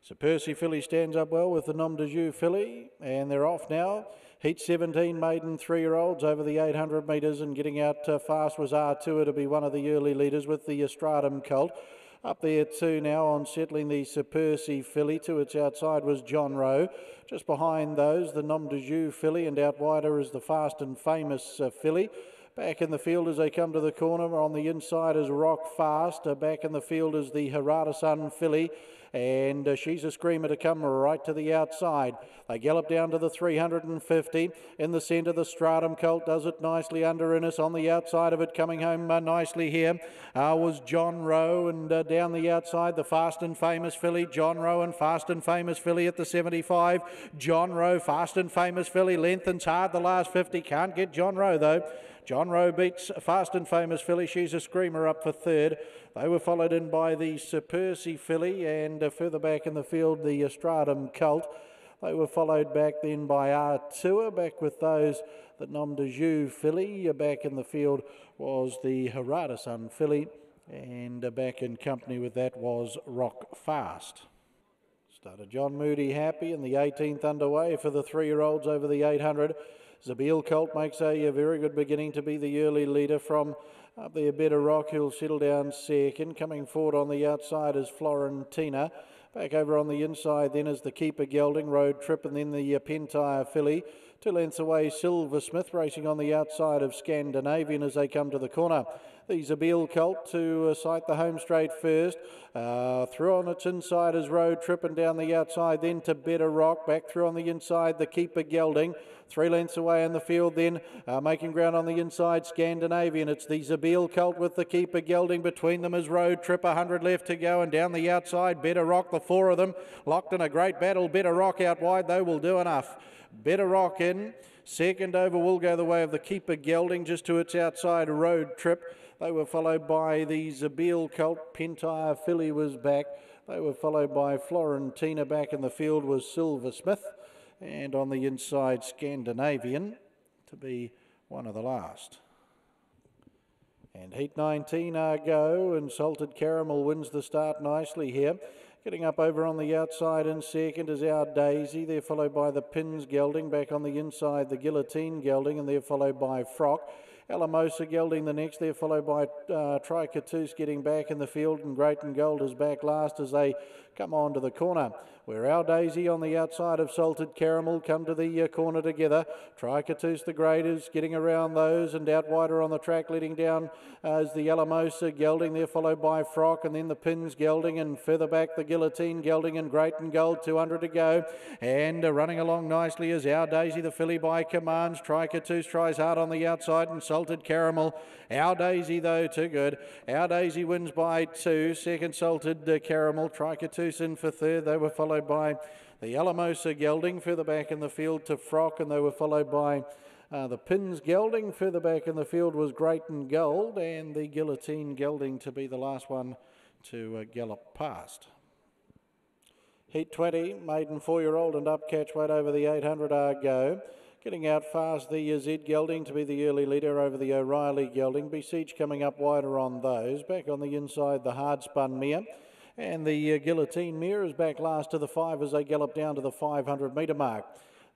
So Percy filly stands up well with the Nom de Jus filly, and they're off now. Heat 17 maiden 3-year-olds over the 800 metres, and getting out fast was Artua to be one of the early leaders with the Stratum colt. Up there too now on settling the Sir Percy filly. To its outside was John Rowe. Just behind those the Nom de Jus filly, and out wider is the Fast and Famous filly. Back in the field as they come to the corner, on the inside is Rock Fast. Back in the field is the Harada Sun filly, and she's a screamer to come right to the outside. They gallop down to the 350. In the centre, the Stratum colt does it nicely under Innes. On the outside of it, coming home nicely here, was John Rowe, and down the outside, the Fast and Famous filly. John Rowe and Fast and Famous filly at the 75. John Rowe, Fast and Famous filly, lengthens hard the last 50. Can't get John Rowe though. John Rowe beats Fast and Famous filly. She's a screamer up for third. They were followed in by the Sir Percy filly, and further back in the field the Stratum colt. They were followed back then by Artua, back with those the Nom de Jus filly. Back in the field was the Harada Sun filly, and back in company with that was Rock Fast. Started John Moody happy, and the 18th underway for the 3-year-olds over the 800. Zabeel colt makes a very good beginning to be the early leader from up there. Better Rock, who'll settle down second. Coming forward on the outside is Florentina. Back over on the inside then is the Keeper Gelding, Road Trip, and then the Pentire filly. 2 lengths away, Silversmith racing on the outside of Scandinavian as they come to the corner. The Zabeel colt to sight the home straight first. Through on its inside is Road Trip, and down the outside then to Better Rock. Back through on the inside, the Keeper Gelding. 3 lengths away in the field then, making ground on the inside, Scandinavian. It's the Zabeel colt with the Keeper Gelding. Between them is Road Trip, 100 left to go, and down the outside, Better Rock. The 4 of them locked in a great battle. Better Rock out wide, though, will do enough. Better Rock in. Second over will go the way of the Keeper Gelding, just to its outside, Road Trip. They were followed by the Zabeel colt. Pentire filly was back. They were followed by Florentina. Back in the field was Silversmith, and on the inside Scandinavian to be one of the last. And Heat 19 go, and Salted Caramel wins the start nicely here. Getting up over on the outside in second is Our Daisy. They're followed by the Pins Gelding. Back on the inside the Guillotine Gelding, and they're followed by Frock. Alamosa Gelding the next. They're followed by Tricatus getting back in the field, and Great and Gold is back last as they come on to the corner, where Our Daisy on the outside of Salted Caramel come to the corner together. Tricatus the Great is getting around those, and out wider on the track leading down is the Alamosa Gelding. They're followed by Frock, and then the Pins Gelding, and further back the Guillotine Gelding and Great and Gold. 200 to go, and running along nicely is Our Daisy, the filly by commands. Tricatus tries hard on the outside, and Salted Caramel. Our Daisy though too good. Our Daisy wins by 2. Second Salted Caramel. Tricatus in for third. They were followed by the Alamosa Gelding further back in the field to Frock, and they were followed by the Pins Gelding. Further back in the field was Great and Gold, and the Guillotine Gelding to be the last one to gallop past. Heat 20, maiden 4-year-old and up, catch weight over the 800 go. Getting out fast, the Z Gelding to be the early leader over the O'Reilly Gelding. Besiege coming up wider on those. Back on the inside, the Hard Spun Mare. And the Guillotine Mare is back last to the 5 as they gallop down to the 500 metre mark.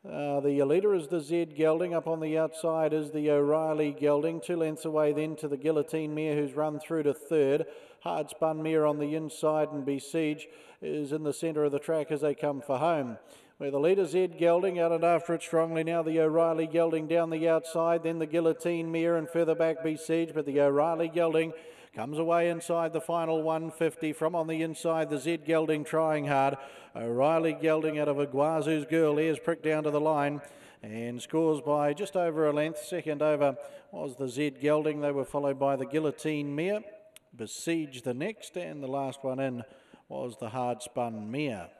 The leader is the Z Gelding. Up on the outside is the O'Reilly Gelding. 2 lengths away then to the Guillotine Mare, who's run through to third. Hard Spun Mare on the inside, and Besiege is in the centre of the track as they come for home, where the leader Z Gelding out and after it strongly now. The O'Reilly Gelding down the outside, then the Guillotine Mare, and further back Besiege, but the O'Reilly Gelding comes away inside the final 150. From on the inside, the Z Gelding trying hard. O'Reilly Gelding out of Iguazu's Girl. Ears pricked down to the line and scores by just over a length. Second over was the Z Gelding. They were followed by the Guillotine Mare. Besiege the next, and the last one in was the Hard Spun Mare.